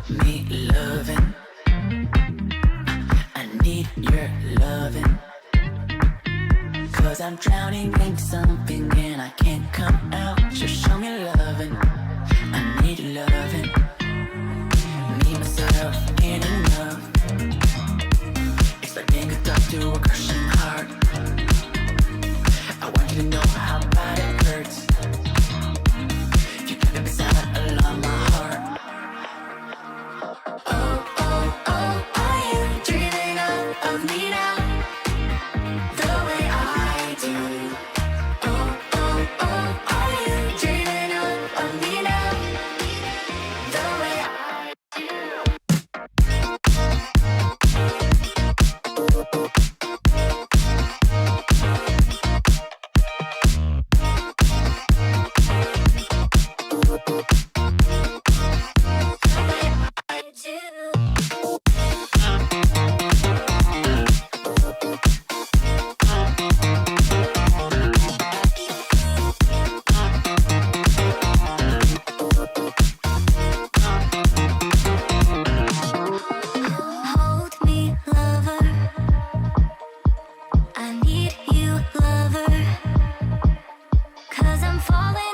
me loving. I need your loving. Cause I'm drowning in something and I can't come out. Just show me loving. I need loving. Me, myself, ain't enough. Expecting a thought to a crushing heart. I want you to know how bad it hurts. You got me silent along my heart. Oh, oh, oh, are you dreaming of me now? The way I do. Oh, oh, oh, are you dreaming of me now? The way I do. Hold me, lover. I need you, lover. 'Cause I'm falling